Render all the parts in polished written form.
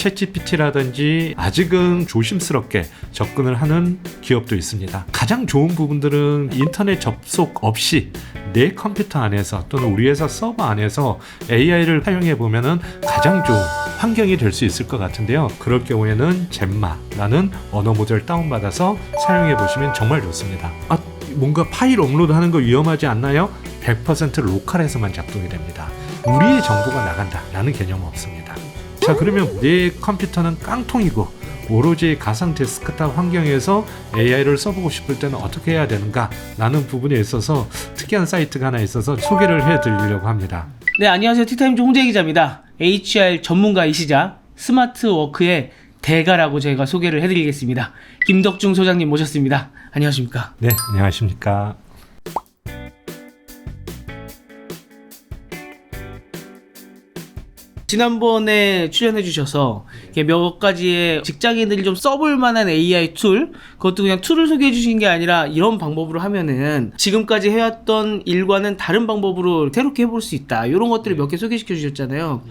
챗GPT라든지 아직은 조심스럽게 접근을 하는 기업도 있습니다. 가장 좋은 부분들은 인터넷 접속 없이 내 컴퓨터 안에서 또는 우리 회사 서버 안에서 AI를 사용해 보면은 가장 좋은 환경이 될 수 있을 것 같은데요. 그럴 경우에는 젬마라는 언어 모델 다운받아서 사용해 보시면 정말 좋습니다. 뭔가 파일 업로드하는 거 위험하지 않나요? 100% 로컬에서만 작동이 됩니다. 우리의 정보가 나간다라는 개념은 없습니다. 자, 그러면 내 컴퓨터는 깡통이고 오로지 가상 데스크탑 환경에서 AI를 써보고 싶을 때는 어떻게 해야 되는가 라는 부분에 있어서 특이한 사이트가 하나 있어서 소개를 해드리려고 합니다. 네, 안녕하세요. 티타임즈 홍재 기자입니다. HR 전문가이시자 스마트워크의 대가라고 제가 소개를 해드리겠습니다. 김덕중 소장님 모셨습니다. 안녕하십니까? 네, 안녕하십니까? 지난번에 출연해 주셔서 몇 가지의 직장인들이 좀 써볼 만한 AI 툴, 그것도 그냥 툴을 소개해 주신 게 아니라 이런 방법으로 하면은 지금까지 해왔던 일과는 다른 방법으로 새롭게 해볼 수 있다, 이런 것들을 몇 개 소개시켜 주셨잖아요.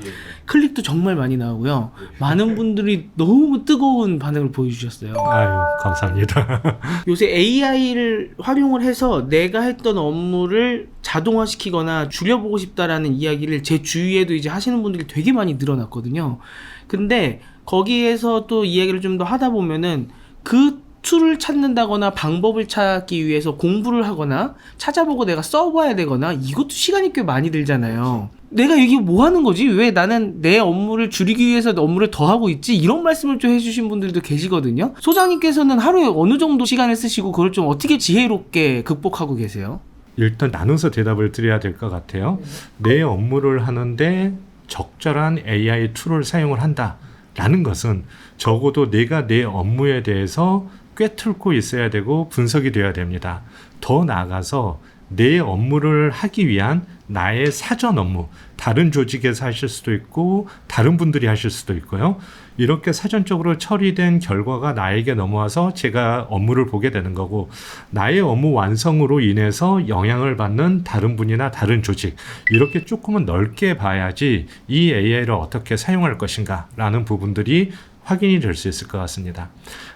클릭도 정말 많이 나오고요. 많은 분들이 너무 뜨거운 반응을 보여주셨어요. 아유, 감사합니다. 요새 AI를 활용을 해서 내가 했던 업무를 자동화시키거나 줄여보고 싶다라는 이야기를 제 주위에도 이제 하시는 분들이 되게 많이 늘어났거든요. 근데 거기에서 또 이야기를 좀 더 하다 보면은 그 툴을 찾는다거나 방법을 찾기 위해서 공부를 하거나 찾아보고 내가 써봐야 되거나 이것도 시간이 꽤 많이 들잖아요. 내가 이게 뭐 하는 거지? 왜 나는 내 업무를 줄이기 위해서 업무를 더 하고 있지? 이런 말씀을 좀 해주신 분들도 계시거든요. 소장님께서는 하루에 어느 정도 시간을 쓰시고 그걸 좀 어떻게 지혜롭게 극복하고 계세요? 일단 나눠서 대답을 드려야 될 것 같아요. 내 업무를 하는데 적절한 AI 툴을 사용을 한다라는 것은 적어도 내가 내 업무에 대해서 꿰뚫고 있어야 되고 분석이 되어야 됩니다. 더 나아가서 내 업무를 하기 위한 나의 사전 업무, 다른 조직에서 하실 수도 있고 다른 분들이 하실 수도 있고요. 이렇게 사전적으로 처리된 결과가 나에게 넘어와서 제가 업무를 보게 되는 거고, 나의 업무 완성으로 인해서 영향을 받는 다른 분이나 다른 조직, 이렇게 조금은 넓게 봐야지 이 AI를 어떻게 사용할 것인가 라는 부분들이 확인이 될 수 있을 것 같습니다.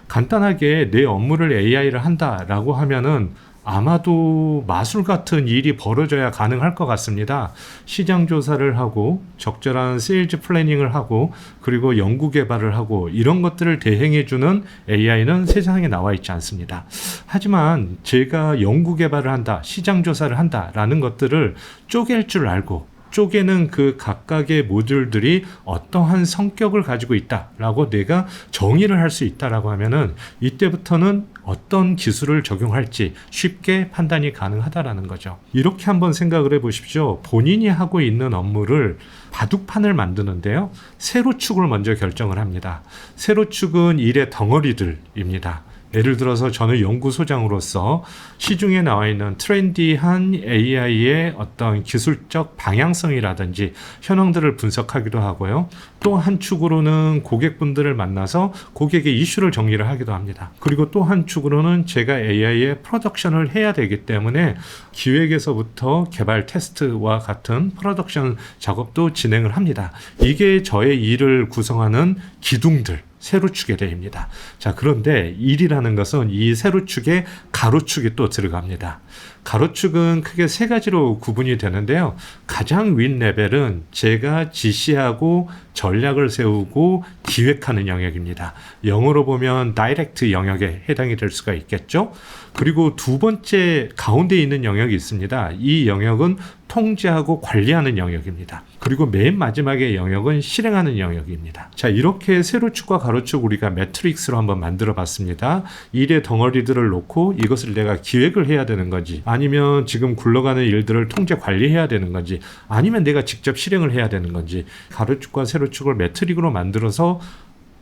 간단하게 내 업무를 AI를 한다라고 하면은 아마도 마술 같은 일이 벌어져야 가능할 것 같습니다. 시장 조사를 하고 적절한 세일즈 플래닝을 하고 그리고 연구 개발을 하고 이런 것들을 대행해주는 AI는 세상에 나와 있지 않습니다. 하지만 제가 연구 개발을 한다, 시장 조사를 한다라는 것들을 쪼갤 줄 알고 쪼개는 그 각각의 모듈들이 어떠한 성격을 가지고 있다라고 내가 정의를 할 수 있다라고 하면은 이때부터는 어떤 기술을 적용할지 쉽게 판단이 가능하다라는 거죠. 이렇게 한번 생각을 해보십시오. 본인이 하고 있는 업무를 바둑판을 만드는데요. 세로축을 먼저 결정을 합니다. 세로축은 일의 덩어리들입니다. 예를 들어서 저는 연구소장으로서 시중에 나와 있는 트렌디한 AI의 어떤 기술적 방향성이라든지 현황들을 분석하기도 하고요. 또 한 축으로는 고객분들을 만나서 고객의 이슈를 정리를 하기도 합니다. 그리고 또 한 축으로는 제가 AI의 프로덕션을 해야 되기 때문에 기획에서부터 개발 테스트와 같은 프로덕션 작업도 진행을 합니다. 이게 저의 일을 구성하는 기둥들, 세로축에 대입니다. 자, 그런데 일이라는 것은 이 세로축에 가로축이 또 들어갑니다. 가로축은 크게 세 가지로 구분이 되는데요. 가장 윗 레벨은 제가 지시하고 전략을 세우고 기획하는 영역입니다. 영어로 보면 다이렉트 영역에 해당이 될 수가 있겠죠. 그리고 두 번째 가운데 있는 영역이 있습니다. 이 영역은 통제하고 관리하는 영역입니다. 그리고 맨 마지막의 영역은 실행하는 영역입니다. 자, 이렇게 세로축과 가로축 우리가 매트릭스로 한번 만들어 봤습니다. 일의 덩어리들을 놓고 이것을 내가 기획을 해야 되는 건지, 아니면 지금 굴러가는 일들을 통제 관리해야 되는 건지, 아니면 내가 직접 실행을 해야 되는 건지, 가로축과 세로축을 매트릭으로 만들어서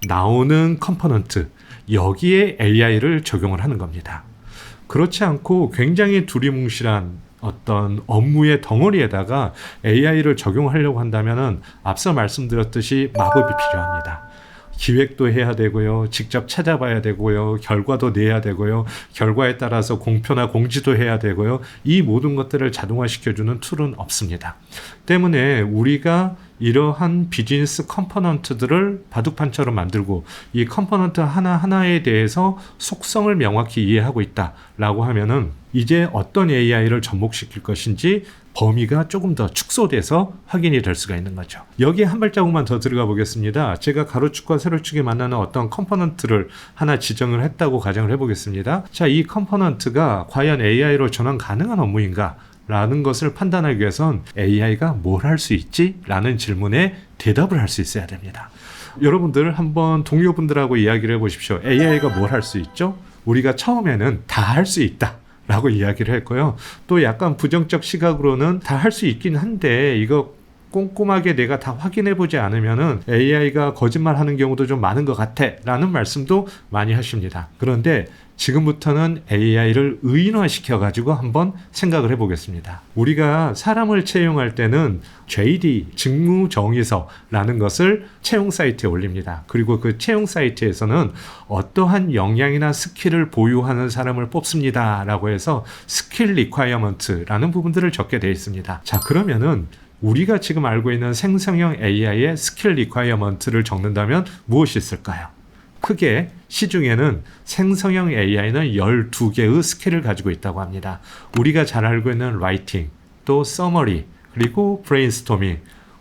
나오는 컴포넌트, 여기에 AI를 적용을 하는 겁니다. 그렇지 않고 굉장히 두리뭉실한 어떤 업무의 덩어리에다가 AI를 적용하려고 한다면은 앞서 말씀드렸듯이 마법이 필요합니다. 기획도 해야 되고요. 직접 찾아봐야 되고요. 결과도 내야 되고요. 결과에 따라서 공표나 공지도 해야 되고요. 이 모든 것들을 자동화시켜주는 툴은 없습니다. 때문에 우리가 이러한 비즈니스 컴포넌트들을 바둑판처럼 만들고 이 컴포넌트 하나하나에 대해서 속성을 명확히 이해하고 있다라고 하면은 이제 어떤 AI를 접목시킬 것인지 범위가 조금 더 축소돼서 확인이 될 수가 있는 거죠. 여기에 한 발자국만 더 들어가 보겠습니다. 제가 가로축과 세로축이 만나는 어떤 컴포넌트를 하나 지정을 했다고 가정을 해보겠습니다. 자, 이 컴포넌트가 과연 AI로 전환 가능한 업무인가? 라는 것을 판단하기 위해선 AI가 뭘 할 수 있지? 라는 질문에 대답을 할 수 있어야 됩니다. 여러분들 한번 동료분들하고 이야기를 해보십시오. AI가 뭘 할 수 있죠? 우리가 처음에는 다 할 수 있다 라고 이야기를 했고요. 또 약간 부정적 시각으로는 다 할 수 있긴 한데 이거 꼼꼼하게 내가 다 확인해 보지 않으면은 AI가 거짓말하는 경우도 좀 많은 것 같아 라는 말씀도 많이 하십니다. 그런데 지금부터는 AI를 의인화시켜 가지고 한번 생각을 해보겠습니다. 우리가 사람을 채용할 때는 JD, 직무정의서라는 것을 채용 사이트에 올립니다. 그리고 그 채용 사이트에서는 어떠한 역량이나 스킬을 보유하는 사람을 뽑습니다 라고 해서 스킬 리콰이어먼트라는 부분들을 적게 되어 있습니다. 자, 그러면은 우리가 지금 알고 있는 생성형 AI의 스킬 리콰이어먼트를 적는다면 무엇이 있을까요? 크게 시중에는 생성형 AI는 12개의 스킬을 가지고 있다고 합니다. 우리가 잘 알고 있는 라이팅, 또 서머리, 그리고 브레인스토밍,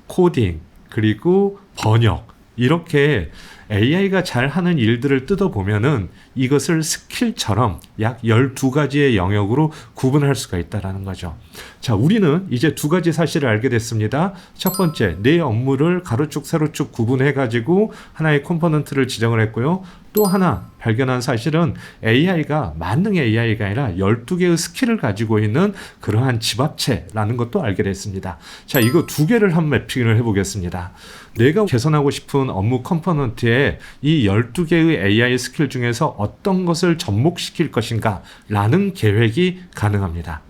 코딩, 그리고 번역, 이렇게 AI가 잘하는 일들을 뜯어보면은 이것을 스킬처럼 약 12가지의 영역으로 구분할 수가 있다는 거죠. 자, 우리는 이제 두 가지 사실을 알게 됐습니다. 첫 번째, 내 업무를 가로축, 세로축 구분해가지고 하나의 컴포넌트를 지정을 했고요. 또 하나 발견한 사실은 AI가 만능 AI가 아니라 12개의 스킬을 가지고 있는 그러한 집합체라는 것도 알게 됐습니다. 자, 이거 두 개를 한번 매핑을 해보겠습니다. 내가 개선하고 싶은 업무 컴포넌트에 이 12개의 AI 스킬 중에서 어떤 것을 접목시킬 것인가 라는 계획이 가능합니다.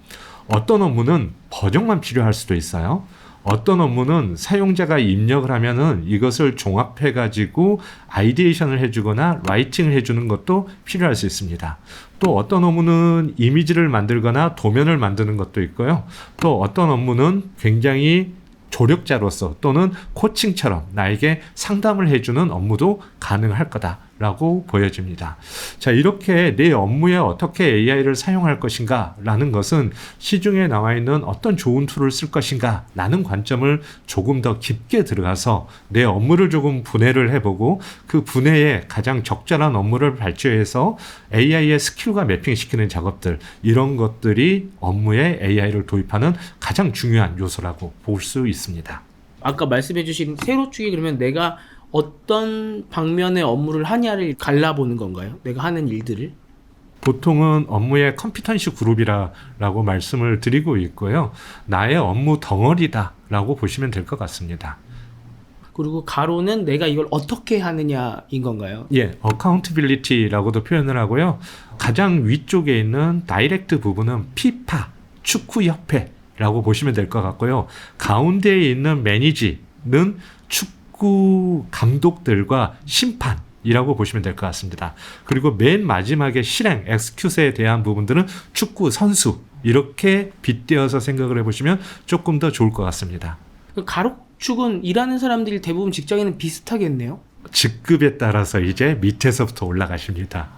어떤 업무는 번역만 필요할 수도 있어요. 어떤 업무는 사용자가 입력을 하면은 이것을 종합해 가지고 아이디에이션을 해주거나 라이팅을 해주는 것도 필요할 수 있습니다. 또 어떤 업무는 이미지를 만들거나 도면을 만드는 것도 있고요. 또 어떤 업무는 굉장히 조력자로서 또는 코칭처럼 나에게 상담을 해주는 업무도 가능할 거다라고 보여집니다. 자, 이렇게 내 업무에 어떻게 AI를 사용할 것인가 라는 것은 시중에 나와 있는 어떤 좋은 툴을 쓸 것인가 라는 관점을 조금 더 깊게 들어가서 내 업무를 조금 분해를 해보고 그 분해에 가장 적절한 업무를 발췌해서 AI의 스킬과 매핑시키는 작업들, 이런 것들이 업무에 AI를 도입하는 가장 중요한 요소라고 볼 수 있습니다. 아까 말씀해주신 세로축이 그러면 내가 어떤 방면의 업무를 하냐를 갈라보는 건가요? 내가 하는 일들을? 보통은 업무의 컴피턴시 그룹이라고 말씀을 드리고 있고요. 나의 업무 덩어리다라고 보시면 될 것 같습니다. 그리고 가로는 내가 이걸 어떻게 하느냐인 건가요? 예, 어카운트빌리티라고도 표현을 하고요. 가장 위쪽에 있는 다이렉트 부분은 피파, 축구협회라고 보시면 될 것 같고요. 가운데에 있는 매니지는 축구 감독들과 심판이라고 보시면 될 것 같습니다. 그리고 맨 마지막에 실행, 엑스큐트에 대한 부분들은 축구 선수, 이렇게 빗대어서 생각을 해보시면 조금 더 좋을 것 같습니다. 가로축은 일하는 사람들이 대부분 직장에는 비슷하겠네요? 직급에 따라서 이제 밑에서부터 올라가십니다.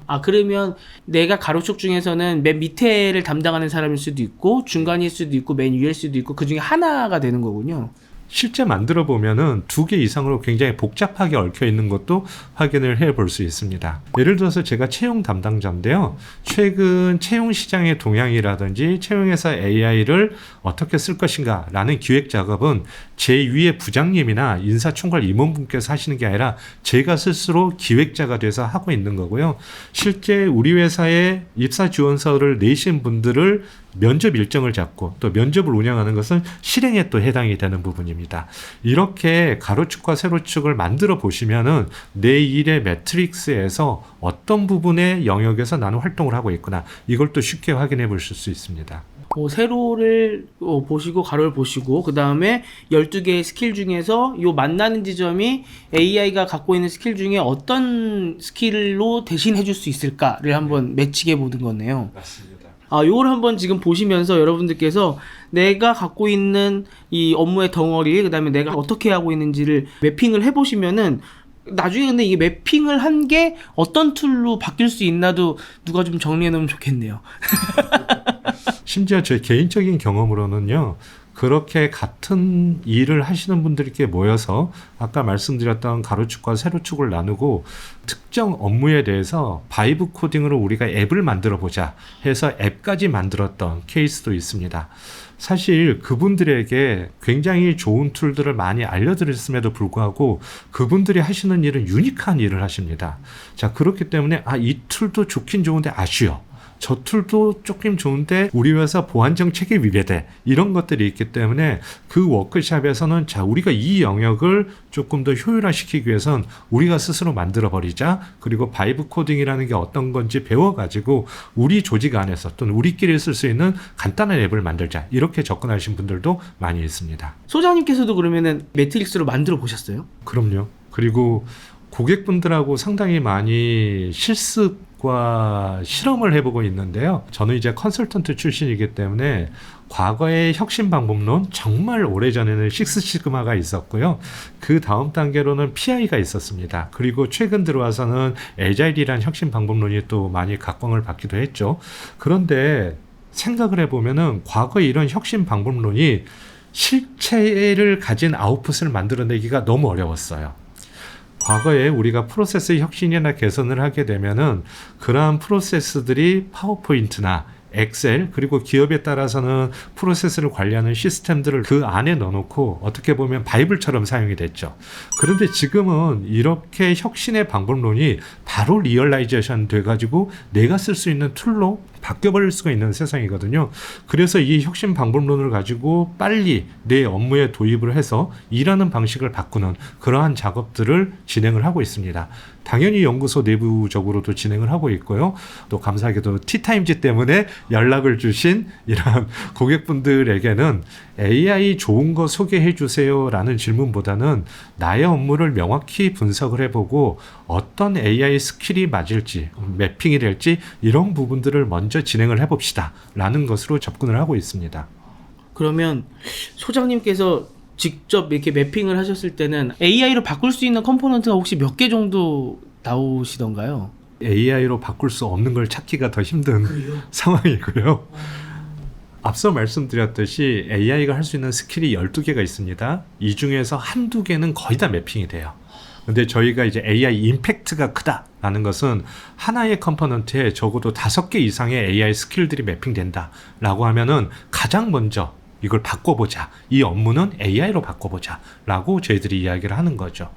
아, 그러면 내가 가로축 중에서는 맨 밑에를 담당하는 사람일 수도 있고 중간일 수도 있고 맨 위일 수도 있고 그 중에 하나가 되는 거군요. 실제 만들어 보면은 2개 이상으로 굉장히 복잡하게 얽혀 있는 것도 확인을 해 볼 수 있습니다. 예를 들어서 제가 채용 담당자인데요. 최근 채용 시장의 동향이라든지 채용회사 AI를 어떻게 쓸 것인가 라는 기획 작업은 제 위에 부장님이나 인사총괄 임원분께서 하시는 게 아니라 제가 스스로 기획자가 돼서 하고 있는 거고요. 실제 우리 회사에 입사 지원서를 내신 분들을 면접 일정을 잡고 또 면접을 운영하는 것은 실행에 또 해당이 되는 부분입니다. 이렇게 가로축과 세로축을 만들어 보시면은 내 일의 매트릭스에서 어떤 부분의 영역에서 나는 활동을 하고 있구나, 이걸 또 쉽게 확인해 보실 수 있습니다. 세로를 보시고 가로를 보시고 그 다음에 12개의 스킬 중에서 요 만나는 지점이 AI가 갖고 있는 스킬 중에 어떤 스킬로 대신해 줄 수 있을까를 한번 매치게 보는 거네요. 맞습니다. 요걸 한번 지금 보시면서 여러분들께서 내가 갖고 있는 이 업무의 덩어리, 그다음에 내가 어떻게 하고 있는지를 매핑을 해보시면은 나중에 근데 이게 매핑을 한 게 어떤 툴로 바뀔 수 있나도 누가 좀 정리해 놓으면 좋겠네요. 심지어 제 개인적인 경험으로는요. 그렇게 같은 일을 하시는 분들께 모여서 아까 말씀드렸던 가로축과 세로축을 나누고 특정 업무에 대해서 바이브 코딩으로 우리가 앱을 만들어 보자 해서 앱까지 만들었던 케이스도 있습니다. 사실 그분들에게 굉장히 좋은 툴들을 많이 알려드렸음에도 불구하고 그분들이 하시는 일은 유니크한 일을 하십니다. 자, 그렇기 때문에 이 툴도 좋긴 좋은데 아쉬워. 저 툴도 조금 좋은데 우리 회사 보안 정책에 위배돼. 이런 것들이 있기 때문에 그 워크숍에서는 자, 우리가 이 영역을 조금 더 효율화시키기 위해선 우리가 스스로 만들어버리자. 그리고 바이브 코딩이라는 게 어떤 건지 배워가지고 우리 조직 안에서 또는 우리끼리 쓸 수 있는 간단한 앱을 만들자. 이렇게 접근하신 분들도 많이 있습니다. 소장님께서도 그러면은 매트릭스로 만들어 보셨어요? 그럼요. 그리고 고객분들하고 상당히 많이 실습과 실험을 해보고 있는데요. 저는 이제 컨설턴트 출신이기 때문에 과거의 혁신 방법론, 정말 오래전에는 식스시그마가 있었고요. 그 다음 단계로는 PI가 있었습니다. 그리고 최근 들어와서는 에자일이라는 혁신 방법론이 또 많이 각광을 받기도 했죠. 그런데 생각을 해보면은 과거에 이런 혁신 방법론이 실체를 가진 아웃풋을 만들어내기가 너무 어려웠어요. 과거에 우리가 프로세스 혁신이나 개선을 하게 되면은 그러한 프로세스들이 파워포인트나 엑셀 그리고 기업에 따라서는 프로세스를 관리하는 시스템들을 그 안에 넣어놓고 어떻게 보면 바이블처럼 사용이 됐죠. 그런데 지금은 이렇게 혁신의 방법론이 바로 리얼라이제이션 돼가지고 내가 쓸 수 있는 툴로 바뀌어버릴 수가 있는 세상이거든요. 그래서 이 혁신 방법론을 가지고 빨리 내 업무에 도입을 해서 일하는 방식을 바꾸는 그러한 작업들을 진행을 하고 있습니다. 당연히 연구소 내부적으로도 진행을 하고 있고요. 또 감사하게도 티타임즈 때문에 연락을 주신 이런 고객분들에게는 AI 좋은 거 소개해 주세요 라는 질문보다는 나의 업무를 명확히 분석을 해보고 어떤 AI 스킬이 맞을지 매핑이 될지 이런 부분들을 먼저 진행을 해봅시다 라는 것으로 접근을 하고 있습니다. 그러면 소장님께서 직접 이렇게 매핑을 하셨을 때는 AI로 바꿀 수 있는 컴포넌트가 혹시 몇 개 정도 나오시던가요? AI로 바꿀 수 없는 걸 찾기가 더 힘든 상황이고요. 앞서 말씀드렸듯이 AI가 할 수 있는 스킬이 12개가 있습니다. 이 중에서 한두 개는 거의 다 매핑이 돼요. 근데 저희가 이제 AI 임팩트가 크다라는 것은 하나의 컴포넌트에 적어도 5개 이상의 AI 스킬들이 매핑된다라고 하면은 가장 먼저 이걸 바꿔보자. 이 업무는 AI로 바꿔보자. 라고 저희들이 이야기를 하는 거죠.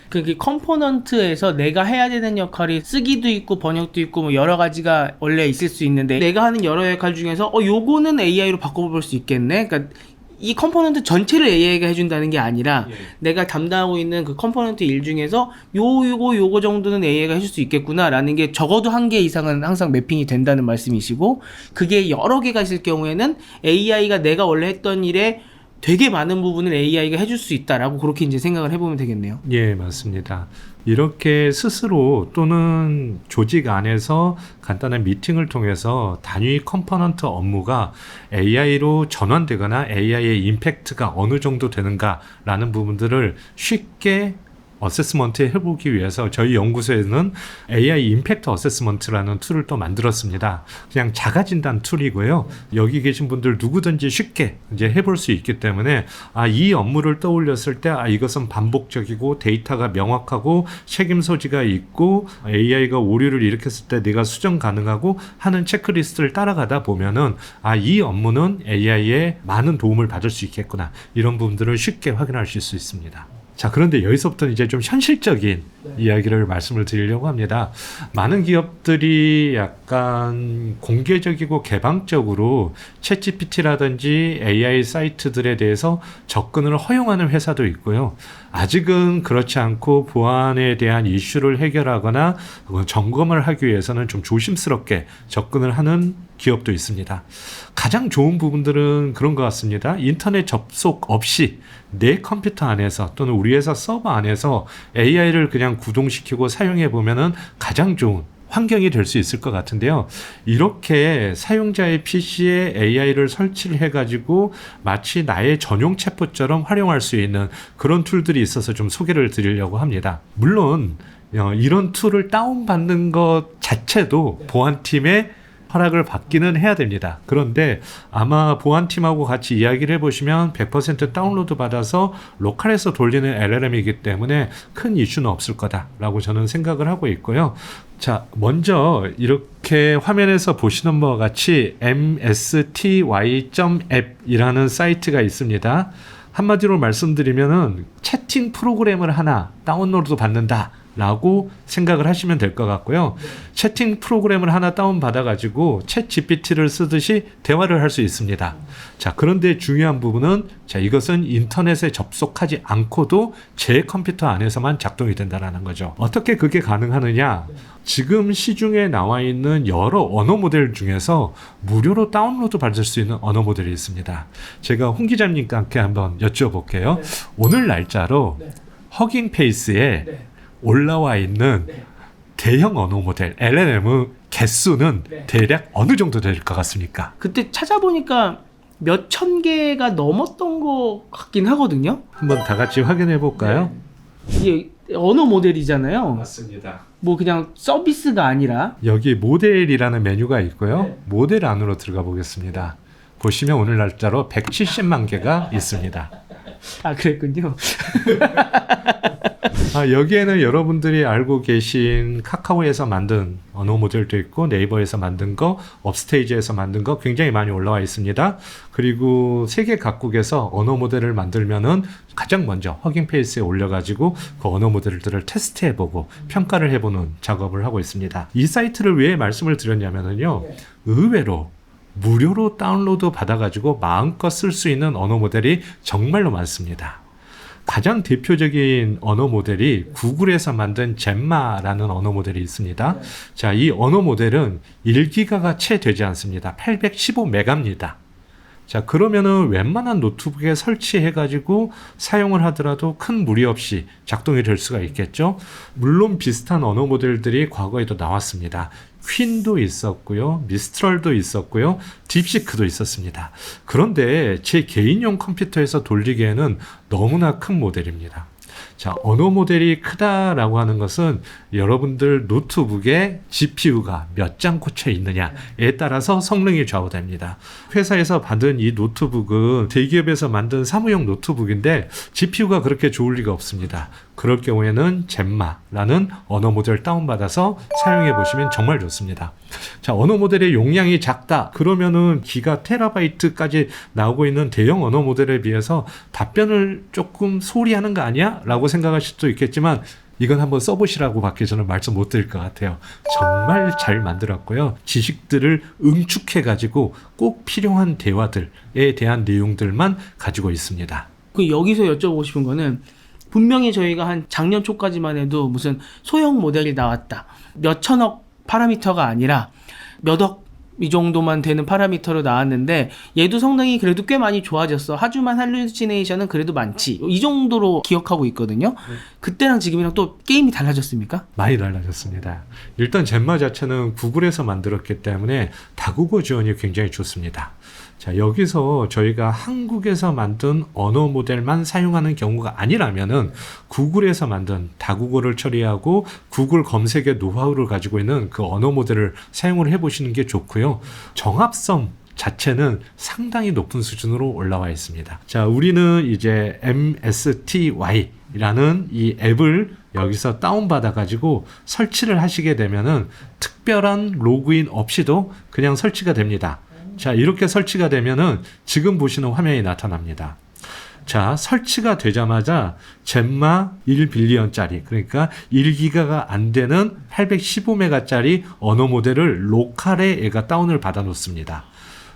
그 컴포넌트에서 내가 해야 되는 역할이 쓰기도 있고 번역도 있고 뭐 여러 가지가 원래 있을 수 있는데 내가 하는 여러 역할 중에서 요거는 AI로 바꿔볼 수 있겠네. 그러니까 이 컴포넌트 전체를 AI가 해준다는 게 아니라 내가 담당하고 있는 그 컴포넌트 일 중에서 요거 정도는 AI가 해줄 수 있겠구나라는 게 적어도 1개 이상은 항상 매핑이 된다는 말씀이시고 그게 여러 개가 있을 경우에는 AI가 내가 원래 했던 일에 되게 많은 부분을 AI가 해줄 수 있다라고 그렇게 이제 생각을 해보면 되겠네요. 예, 맞습니다. 이렇게 스스로 또는 조직 안에서 간단한 미팅을 통해서 단위 컴포넌트 업무가 AI로 전환되거나 AI의 임팩트가 어느 정도 되는가라는 부분들을 쉽게 어세스먼트 해보기 위해서 저희 연구소에는 AI 임팩트 어세스먼트라는 툴을 또 만들었습니다. 그냥 자가진단 툴이고요. 여기 계신 분들 누구든지 쉽게 이제 해볼 수 있기 때문에 이 업무를 떠올렸을 때 이것은 반복적이고 데이터가 명확하고 책임 소지가 있고 AI가 오류를 일으켰을 때 내가 수정 가능하고 하는 체크리스트를 따라가다 보면은 이 업무는 AI의 많은 도움을 받을 수 있겠구나. 이런 부분들을 쉽게 확인할 수 있습니다. 자, 그런데 여기서부터는 이제 좀 현실적인 이야기를 말씀을 드리려고 합니다. 많은 기업들이 약간 공개적이고 개방적으로 챗GPT라든지 AI 사이트들에 대해서 접근을 허용하는 회사도 있고요. 아직은 그렇지 않고 보안에 대한 이슈를 해결하거나 점검을 하기 위해서는 좀 조심스럽게 접근을 하는 기업도 있습니다. 가장 좋은 부분들은 그런 것 같습니다. 인터넷 접속 없이 내 컴퓨터 안에서 또는 우리 회사 서버 안에서 AI를 그냥 구동시키고 사용해 보면은 가장 좋은 환경이 될 수 있을 것 같은데요. 이렇게 사용자의 PC에 AI를 설치를 해가지고 마치 나의 전용 챗봇처럼 활용할 수 있는 그런 툴들이 있어서 좀 소개를 드리려고 합니다. 물론 이런 툴을 다운받는 것 자체도 보안팀의 허락을 받기는 해야 됩니다. 그런데 아마 보안팀하고 같이 이야기를 해보시면 100% 다운로드 받아서 로컬에서 돌리는 LLM이기 때문에 큰 이슈는 없을 거다라고 저는 생각을 하고 있고요. 자, 먼저 이렇게 화면에서 보시는 바와 같이 msty.app이라는 사이트가 있습니다. 한마디로 말씀드리면은 채팅 프로그램을 하나 다운로드 받는다 라고 생각을 하시면 될 것 같고요. 채팅 프로그램을 하나 다운받아가지고 챗 GPT를 쓰듯이 대화를 할 수 있습니다. 자, 그런데 중요한 부분은 자, 이것은 인터넷에 접속하지 않고도 제 컴퓨터 안에서만 작동이 된다는 거죠. 어떻게 그게 가능하느냐? 지금 시중에 나와 있는 여러 언어 모델 중에서 무료로 다운로드 받을 수 있는 언어 모델이 있습니다. 제가 홍 기자님과 함께 한번 여쭤볼게요. 네. 오늘 날짜로 네. 허깅페이스에 네. 올라와 있는 네. 대형 언어 모델 LLM 개수는 네. 대략 어느 정도 될 것 같습니까? 그때 찾아보니까 몇 천 개가 넘었던 것 같긴 하거든요. 한번 다 같이 확인해 볼까요? 이게 언어 모델이잖아요. 맞습니다. 뭐 그냥 서비스가 아니라. 여기 모델이라는 메뉴가 있고요. 네. 모델 안으로 들어가 보겠습니다. 보시면 오늘 날짜로 170만 개가 있습니다. 아, 그랬군요. 여기에는 여러분들이 알고 계신 카카오에서 만든 언어 모델도 있고 네이버에서 만든 거, 업스테이지에서 만든 거 굉장히 많이 올라와 있습니다. 그리고 세계 각국에서 언어 모델을 만들면은 가장 먼저 허깅페이스에 올려가지고 그 언어 모델들을 테스트해보고 평가를 해보는 작업을 하고 있습니다. 이 사이트를 왜 말씀을 드렸냐면요. 의외로 무료로 다운로드 받아가지고 마음껏 쓸 수 있는 언어 모델이 정말로 많습니다. 가장 대표적인 언어 모델이 구글에서 만든 젬마라는 언어 모델이 있습니다. 자, 이 언어 모델은 1기가가 채 되지 않습니다. 815메가입니다. 자, 그러면은 웬만한 노트북에 설치해가지고 사용을 하더라도 큰 무리 없이 작동이 될 수가 있겠죠. 물론 비슷한 언어 모델들이 과거에도 나왔습니다. 퀸도 있었고요, 미스트럴도 있었고요, 딥시크도 있었습니다. 그런데 제 개인용 컴퓨터에서 돌리기에는 너무나 큰 모델입니다. 자, 언어 모델이 크다라고 하는 것은 여러분들 노트북에 GPU가 몇 장 꽂혀 있느냐에 따라서 성능이 좌우됩니다. 회사에서 받은 이 노트북은 대기업에서 만든 사무용 노트북인데 GPU가 그렇게 좋을 리가 없습니다. 그럴 경우에는 젬마라는 언어 모델 다운받아서 사용해 보시면 정말 좋습니다. 자, 언어 모델의 용량이 작다 그러면은 기가 테라바이트까지 나오고 있는 대형 언어 모델에 비해서 답변을 조금 소홀히 하는 거 아니야? 라고 생각하실 수도 있겠지만 이건 한번 써보시라고 밖에 저는 말씀 못 드릴 것 같아요. 정말 잘 만들었고요. 지식들을 응축해가지고 꼭 필요한 대화들에 대한 내용들만 가지고 있습니다. 그 여기서 여쭤보고 싶은 거는 분명히 저희가 한 작년 초까지만 해도 무슨 소형 모델이 나왔다. 몇 천억 파라미터가 아니라 몇 억 이 정도만 되는 파라미터로 나왔는데 얘도 성능이 그래도 꽤 많이 좋아졌어. 하주만 할루시네이션은 그래도 많지. 이 정도로 기억하고 있거든요. 그때랑 지금이랑 또 게임이 달라졌습니까? 많이 달라졌습니다. 일단 젬마 자체는 구글에서 만들었기 때문에 다국어 지원이 굉장히 좋습니다. 자, 여기서 저희가 한국에서 만든 언어 모델만 사용하는 경우가 아니라면은 구글에서 만든 다국어를 처리하고 구글 검색의 노하우를 가지고 있는 그 언어 모델을 사용을 해보시는 게 좋고요. 정합성 자체는 상당히 높은 수준으로 올라와 있습니다. 자, 우리는 이제 msty라는 이 앱을 여기서 다운받아 가지고 설치를 하시게 되면은 특별한 로그인 없이도 그냥 설치가 됩니다. 자, 이렇게 설치가 되면은 지금 보시는 화면이 나타납니다. 자, 설치가 되자마자 젬마 1빌리언짜리 그러니까 1기가가 안 되는 815메가짜리 언어 모델을 로컬에 얘가 다운을 받아 놓습니다.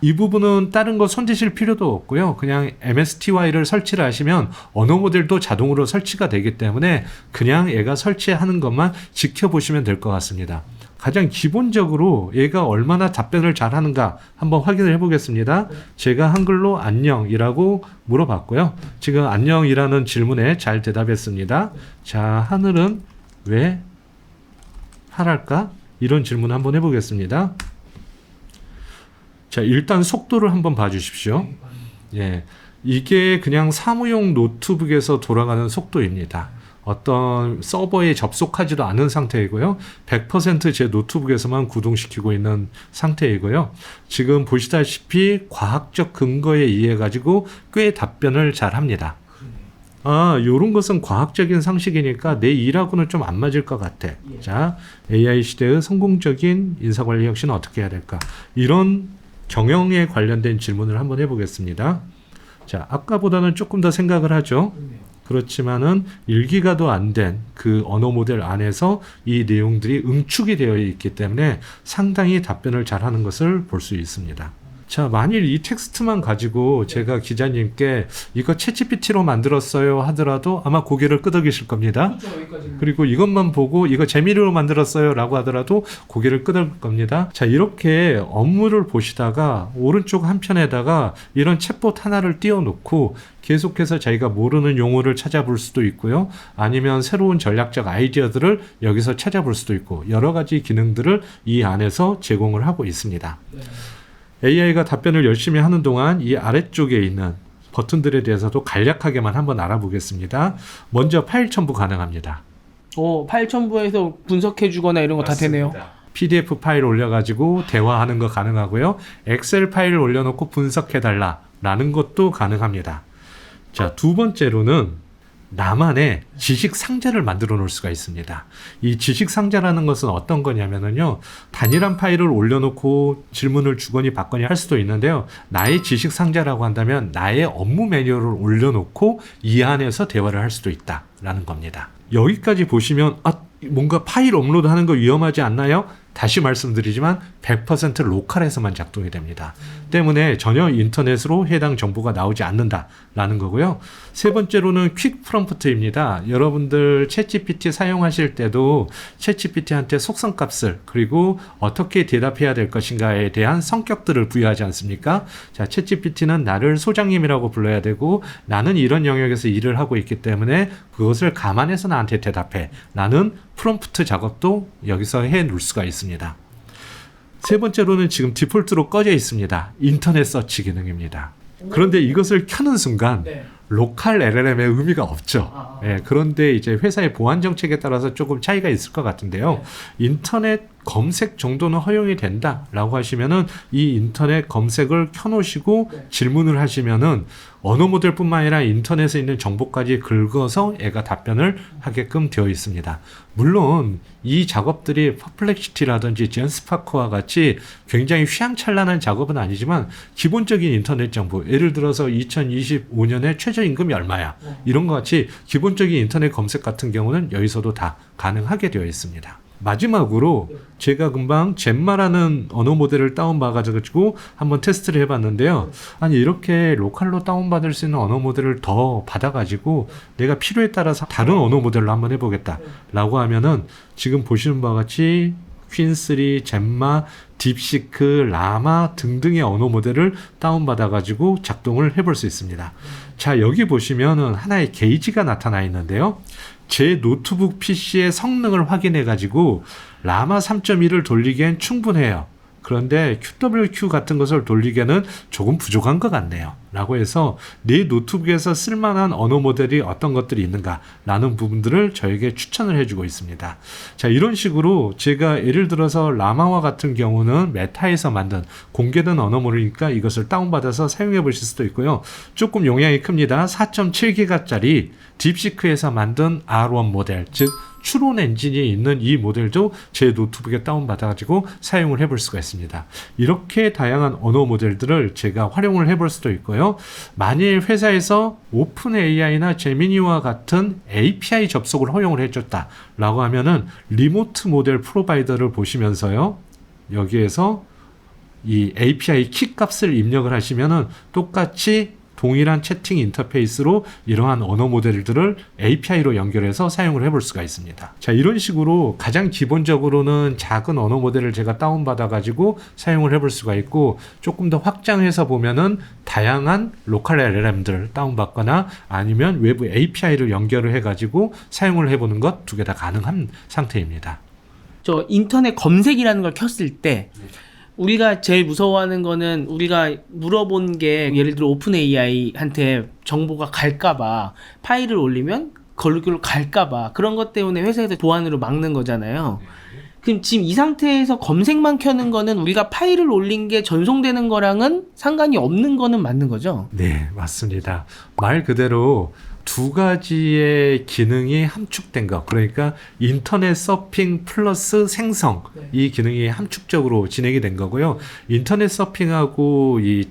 이 부분은 다른 거 손대실 필요도 없고요. 그냥 MSTY를 설치를 하시면 언어 모델도 자동으로 설치가 되기 때문에 그냥 얘가 설치하는 것만 지켜보시면 될 것 같습니다. 가장 기본적으로 얘가 얼마나 답변을 잘하는가 한번 확인을 해보겠습니다. 제가 한글로 안녕이라고 물어봤고요. 지금 안녕이라는 질문에 잘 대답했습니다. 자, 하늘은 왜 파랄까? 이런 질문 한번 해보겠습니다. 자, 일단 속도를 한번 봐주십시오. 예, 이게 그냥 사무용 노트북에서 돌아가는 속도입니다. 어떤 서버에 접속하지도 않은 상태이고요. 100% 제 노트북에서만 구동시키고 있는 상태이고요. 지금 보시다시피 과학적 근거에 의해 가지고 꽤 답변을 잘 합니다. 아, 요런 것은 과학적인 상식이니까 내 일하고는 좀 안 맞을 것 같아. 자, AI 시대의 성공적인 인사관리 혁신은 어떻게 해야 될까? 이런 경영에 관련된 질문을 한번 해보겠습니다. 자, 아까보다는 조금 더 생각을 하죠. 그렇지만은 1기가도 안 된 그 언어 모델 안에서 이 내용들이 응축이 되어 있기 때문에 상당히 답변을 잘하는 것을 볼 수 있습니다. 자, 만일 이 텍스트만 가지고 제가 기자님께 이거 챗GPT로 만들었어요 하더라도 아마 고개를 끄덕이실 겁니다. 그리고 이것만 보고 이거 재미로 만들었어요 라고 하더라도 고개를 끄덕일 겁니다. 자, 이렇게 업무를 보시다가 오른쪽 한편에다가 이런 챗봇 하나를 띄워놓고 계속해서 자기가 모르는 용어를 찾아볼 수도 있고요. 아니면 새로운 전략적 아이디어들을 여기서 찾아볼 수도 있고 여러 가지 기능들을 이 안에서 제공을 하고 있습니다. AI가 답변을 열심히 하는 동안 이 아래쪽에 있는 버튼들에 대해서도 간략하게만 한번 알아보겠습니다. 먼저 파일 첨부 가능합니다. 파일 첨부해서 분석해 주거나 이런 거 다 되네요. PDF 파일 올려가지고 대화하는 거 가능하고요. 엑셀 파일을 올려놓고 분석해달라 라는 것도 가능합니다. 자, 두 번째로는 나만의 지식 상자를 만들어 놓을 수가 있습니다. 이 지식 상자라는 것은 어떤 거냐면요, 단일한 파일을 올려놓고 질문을 주거니 받거니 할 수도 있는데요, 나의 지식 상자라고 한다면 나의 업무 매뉴얼을 올려놓고 이 안에서 대화를 할 수도 있다라는 겁니다. 여기까지 보시면 뭔가 파일 업로드하는 거 위험하지 않나요? 다시 말씀드리지만 100% 로컬에서만 작동이 됩니다. 때문에 전혀 인터넷으로 해당 정보가 나오지 않는다라는 거고요. 세 번째로는 퀵 프롬프트입니다. 여러분들 챗GPT 사용하실 때도 챗GPT한테 속성값을 그리고 어떻게 대답해야 될 것인가에 대한 성격들을 부여하지 않습니까? 자, 챗GPT는 나를 소장님이라고 불러야 되고 나는 이런 영역에서 일을 하고 있기 때문에 그것을 감안해서 나한테 대답해 라는 프롬프트 작업도 여기서 해 놓을 수가 있습니다. 세 번째로는 지금 디폴트로 꺼져 있습니다. 인터넷 서치 기능입니다. 그런데 이것을 켜는 순간 로컬 LLM의 의미가 없죠. 그런데 이제 회사의 보안 정책에 따라서 조금 차이가 있을 것 같은데요. 인터넷 검색 정도는 허용이 된다라고 하시면은 이 인터넷 검색을 켜놓으시고 질문을 하시면은 언어 모델뿐만 아니라 인터넷에 있는 정보까지 긁어서 애가 답변을 하게끔 되어 있습니다. 물론 이 작업들이 퍼플렉시티라든지 젠스파크와 같이 굉장히 휘황찬란한 작업은 아니지만 기본적인 인터넷 정보, 예를 들어서 2025년에 최저임금이 얼마야 이런 것 같이 기본적인 인터넷 검색 같은 경우는 여기서도 다 가능하게 되어 있습니다. 마지막으로 제가 금방 젬마라는 언어 모델을 다운받아가지고 한번 테스트를 해봤는데요. 아니 이렇게 로컬로 다운받을 수 있는 언어 모델을 더 받아가지고 내가 필요에 따라서 다른 언어 모델로 한번 해보겠다 라고 하면은 지금 보시는 바와 같이 퀸3, 젬마, 딥시크, 라마 등등의 언어 모델을 다운받아가지고 작동을 해볼 수 있습니다. 자, 여기 보시면은 하나의 게이지가 나타나 있는데요. 제 노트북 PC의 성능을 확인해가지고 라마 3.1을 돌리기엔 충분해요. 그런데 QWQ 같은 것을 돌리기에는 조금 부족한 것 같네요. 라고 해서 내 노트북에서 쓸만한 언어 모델이 어떤 것들이 있는가 라는 부분들을 저에게 추천을 해주고 있습니다. 자, 이런 식으로 제가 예를 들어서 라마와 같은 경우는 메타에서 만든 공개된 언어 모델이니까 이것을 다운받아서 사용해 보실 수도 있고요. 조금 용량이 큽니다. 4.7기가짜리 딥시크에서 만든 R1 모델, 즉 추론 엔진이 있는 이 모델도 제 노트북에 다운받아가지고 사용을 해볼 수가 있습니다. 이렇게 다양한 언어 모델들을 제가 활용을 해볼 수도 있고요. 만일 회사에서 오픈 AI나 제미니와 같은 API 접속을 허용을 해줬다라고 하면은 리모트 모델 프로바이더를 보시면서요. 여기에서 이 API 키 값을 입력을 하시면은 똑같이 동일한 채팅 인터페이스로 이러한 언어 모델들을 API로 연결해서 사용을 해볼 수가 있습니다. 자, 이런 식으로 가장 기본적으로는 작은 언어 모델을 제가 다운받아 가지고 사용을 해볼 수가 있고, 조금 더 확장해서 보면은 다양한 로컬 LLM들 다운받거나 아니면 외부 API를 연결을 해 가지고 사용을 해보는 것 두 개 다 가능한 상태입니다. 저 인터넷 검색이라는 걸 켰을 때 우리가 제일 무서워하는 거는 우리가 물어본 게 예를 들어 오픈 AI한테 정보가 갈까봐 파일을 올리면 걸로 갈까봐 그런 것 때문에 회사에서 보안으로 막는 거잖아요. 그럼 지금 이 상태에서 검색만 켜는 거는 우리가 파일을 올린 게 전송되는 거랑은 상관이 없는 거는 맞는 거죠? 네, 맞습니다. 말 그대로 두 가지의 기능이 함축된 것. 그러니까 인터넷 서핑 플러스 생성. 이 기능이 함축적으로 진행이 된 거고요. 인터넷 서핑하고 이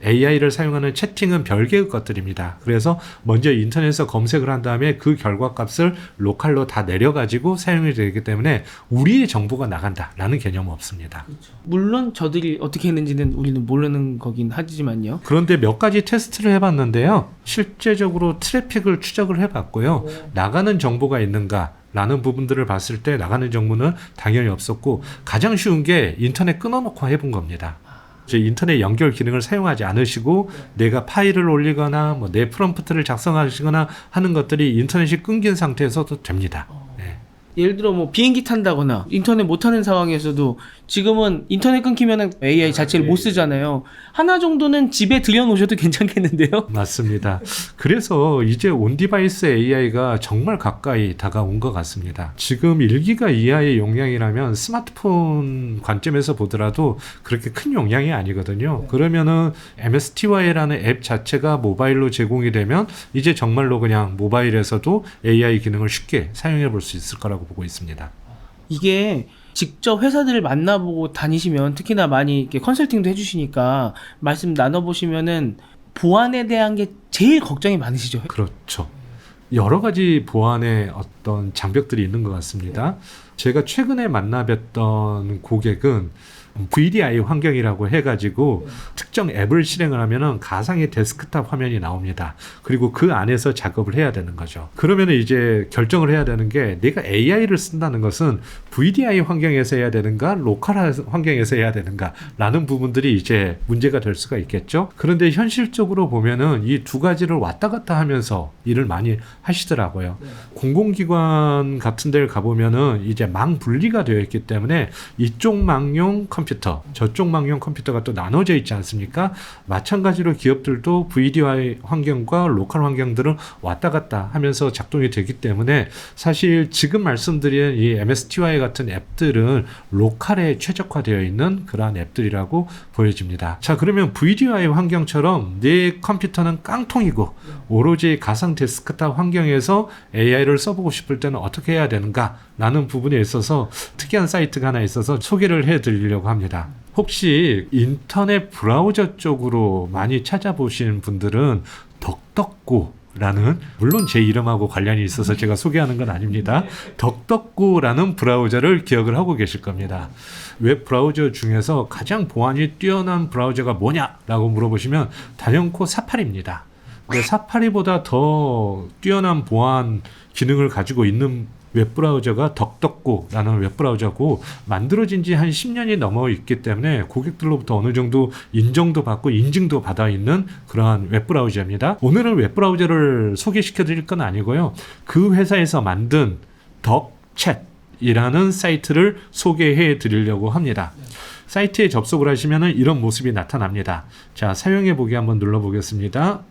AI를 사용하는 채팅은 별개의 것들입니다. 그래서 먼저 인터넷에서 검색을 한 다음에 그 결과값을 로컬로 다 내려가지고 사용이 되기 때문에 우리의 정보가 나간다라는 개념은 없습니다. 물론 저들이 어떻게 했는지는 우리는 모르는 거긴 하지만요. 그런데 몇 가지 테스트를 해봤는데요. 실제적으로 트래픽을 추적을 해봤고요. 나가는 정보가 있는가 라는 부분들을 봤을 때 나가는 정보는 당연히 없었고 가장 쉬운 게 인터넷 끊어놓고 해본 겁니다. 인터넷 연결 기능을 사용하지 않으시고 내가 파일을 올리거나 뭐 내 프롬프트를 작성하시거나 하는 것들이 인터넷이 끊긴 상태에서도 됩니다. 네. 예를 들어 뭐 비행기 탄다거나 인터넷 못 타는 상황에서도 지금은 인터넷 끊기면은 AI 자체를 못 쓰잖아요. 하나 정도는 집에 들여놓으셔도 괜찮겠는데요? 맞습니다. 그래서 이제 온디바이스 AI가 정말 가까이 다가온 것 같습니다. 지금 1기가 이하의 용량이라면 스마트폰 관점에서 보더라도 그렇게 큰 용량이 아니거든요. 그러면은 MSTY라는 앱 자체가 모바일로 제공이 되면 이제 정말로 그냥 모바일에서도 AI 기능을 쉽게 사용해 볼 수 있을 거라고 보고 있습니다. 이게 직접 회사들을 만나보고 다니시면 특히나 많이 이렇게 컨설팅도 해주시니까 말씀 나눠보시면은 보안에 대한 게 제일 걱정이 많으시죠? 그렇죠. 여러 가지 보안의 어떤 장벽들이 있는 것 같습니다. 제가 최근에 만나뵀던 고객은 VDI 환경이라고 해가지고 특정 앱을 실행을 하면은 가상의 데스크탑 화면이 나옵니다. 그리고 그 안에서 작업을 해야 되는 거죠. 그러면 이제 결정을 해야 되는 게 내가 AI를 쓴다는 것은 VDI 환경에서 해야 되는가, 로컬 환경에서 해야 되는가 라는 부분들이 이제 문제가 될 수가 있겠죠. 그런데 현실적으로 보면은 이 두 가지를 왔다 갔다 하면서 일을 많이 하시더라고요. 공공기관 같은 데를 가보면은 이제 망 분리가 되어 있기 때문에 이쪽 망용 컴퓨터, 저쪽 망용 컴퓨터가 또 나눠져 있지 않습니까? 마찬가지로 기업들도 VDI 환경과 로컬 환경들을 왔다 갔다 하면서 작동이 되기 때문에 사실 지금 말씀드린 이 MSTY 같은 앱들은 로컬에 최적화되어 있는 그러한 앱들이라고 보여집니다. 자, 그러면 VDI 환경처럼 내 컴퓨터는 깡통이고 오로지 가상 데스크탑 환경에서 AI를 써보고 싶을 때는 어떻게 해야 되는가 라는 부분에 있어서 특이한 사이트가 하나 있어서 소개를 해드리려고 합니다. 혹시 인터넷 브라우저 쪽으로 많이 찾아보신 분들은 덕덕고라는, 물론 제 이름하고 관련이 있어서 제가 소개하는 건 아닙니다. 덕덕고라는 브라우저를 기억을 하고 계실 겁니다. 웹 브라우저 중에서 가장 보안이 뛰어난 브라우저가 뭐냐라고 물어보시면 단연코 사파리입니다. 근데 사파리보다 더 뛰어난 보안 기능을 가지고 있는 웹브라우저가 덕덕고라는 웹브라우저고 만들어진 지 한 10년이 넘어 있기 때문에 고객들로부터 어느 정도 인정도 받고 인증도 받아 있는 그러한 웹브라우저입니다. 오늘은 웹브라우저를 소개시켜 드릴 건 아니고요. 그 회사에서 만든 덕챗이라는 사이트를 소개해 드리려고 합니다. 사이트에 접속을 하시면 이런 모습이 나타납니다. 자, 사용해 보기 한번 눌러 보겠습니다.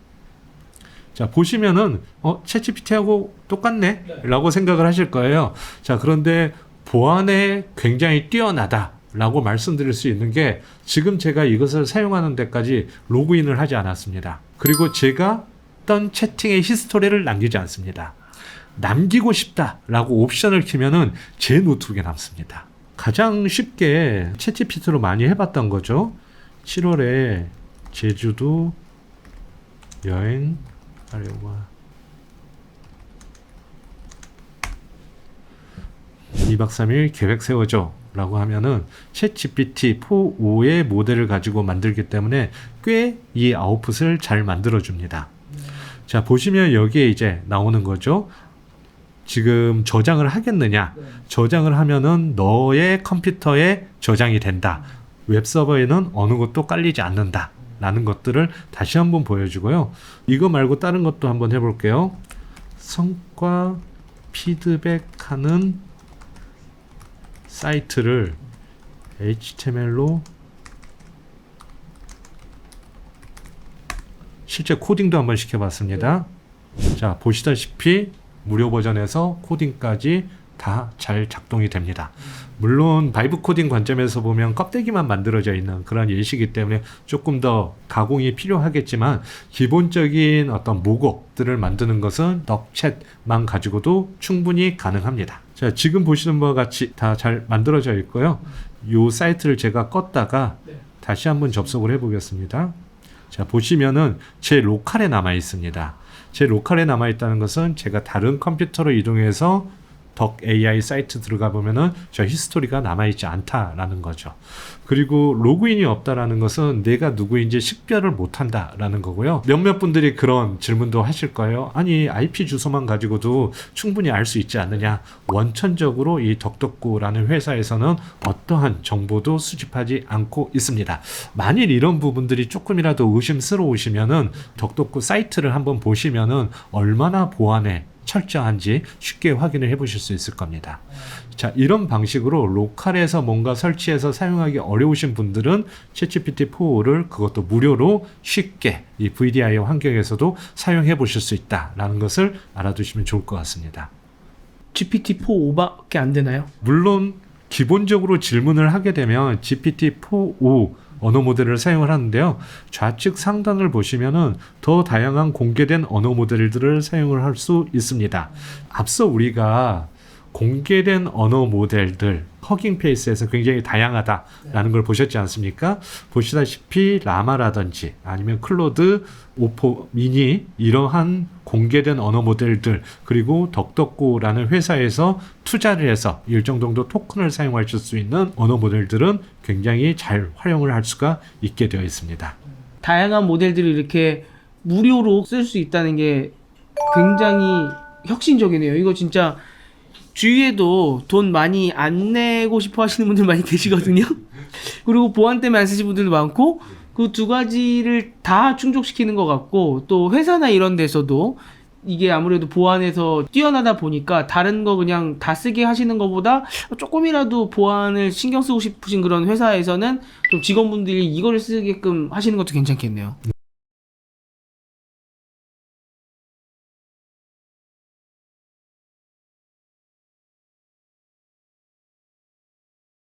자, 보시면은 챗GPT하고 똑같네 라고 생각을 하실 거예요. 자, 그런데 보안에 굉장히 뛰어나다 라고 말씀드릴 수 있는 게 지금 제가 이것을 사용하는 데까지 로그인을 하지 않았습니다. 그리고 제가 어떤 채팅의 히스토리를 남기지 않습니다. 남기고 싶다 라고 옵션을 키면은 제 노트북에 남습니다. 가장 쉽게 챗GPT로 많이 해봤던 거죠. 7월에 제주도 여행 하려고 2박 3일 계획 세워줘 라고 하면은 챗GPT 4.5의 모델을 가지고 만들기 때문에 꽤 이 아웃풋을 잘 만들어 줍니다. 자, 보시면 여기에 이제 나오는 거죠. 지금 저장을 하겠느냐? 저장을 하면은 너의 컴퓨터에 저장이 된다. 웹서버에는 어느 것도 깔리지 않는다 라는 것들을 다시 한번 보여주고요. 이거 말고 다른 것도 한번 해볼게요. 성과 피드백하는 사이트를 HTML로 실제 코딩도 한번 시켜봤습니다. 자, 보시다시피 무료 버전에서 코딩까지 다 잘 작동이 됩니다. 물론 바이브 코딩 관점에서 보면 껍데기만 만들어져 있는 그런 예시이기 때문에 조금 더 가공이 필요하겠지만 기본적인 어떤 모곡들을 만드는 것은 넉챗만 가지고도 충분히 가능합니다. 자, 지금 보시는 바와 같이 다 잘 만들어져 있고요. 이 사이트를 제가 껐다가 다시 한번 접속을 해 보겠습니다. 자, 보시면은 제 로컬에 남아 있습니다. 제 로컬에 남아 있다는 것은 제가 다른 컴퓨터로 이동해서 덕 AI 사이트 들어가 보면은 저 히스토리가 남아있지 않다라는 거죠. 그리고 로그인이 없다라는 것은 내가 누구인지 식별을 못한다라는 거고요. 몇몇 분들이 그런 질문도 하실 거예요. 아니 IP 주소만 가지고도 충분히 알 수 있지 않느냐. 원천적으로 이 덕덕구라는 회사에서는 어떠한 정보도 수집하지 않고 있습니다. 만일 이런 부분들이 조금이라도 의심스러우시면은 덕덕구 사이트를 한번 보시면은 얼마나 보안에 철저한지 쉽게 확인을 해 보실 수 있을 겁니다. 자, 이런 방식으로 로컬에서 뭔가 설치해서 사용하기 어려우신 분들은 챗GPT-4를 그것도 무료로 쉽게 이 VDI 환경에서도 사용해 보실 수 있다라는 것을 알아두시면 좋을 것 같습니다. GPT-4.5밖에 안 되나요? 물론 기본적으로 질문을 하게 되면 GPT-4.5 언어 모델을 사용을 하는데요. 좌측 상단을 보시면은 더 다양한 공개된 언어 모델들을 사용을 할 수 있습니다. 앞서 우리가 공개된 언어 모델들 허깅 페이스에서 굉장히 다양하다라는 걸 보셨지 않습니까? 보시다시피 라마라든지 아니면 클로드 오포 미니 이러한 공개된 언어 모델들 그리고 덕덕구라는 회사에서 투자를 해서 일정 정도 토큰을 사용하실 수 있는 언어 모델들은 굉장히 잘 활용을 할 수가 있게 되어 있습니다. 다양한 모델들을 이렇게 무료로 쓸 수 있다는 게 굉장히 혁신적이네요. 이거 진짜 주위에도 돈 많이 안 내고 싶어 하시는 분들 많이 계시거든요. 그리고 보안 때문에 안 쓰시는 분들도 많고 그 두 가지를 다 충족시키는 것 같고 또 회사나 이런 데서도 이게 아무래도 보안에서 뛰어나다 보니까 다른 거 그냥 다 쓰게 하시는 것보다 조금이라도 보안을 신경 쓰고 싶으신 그런 회사에서는 좀 직원분들이 이거를 쓰게끔 하시는 것도 괜찮겠네요.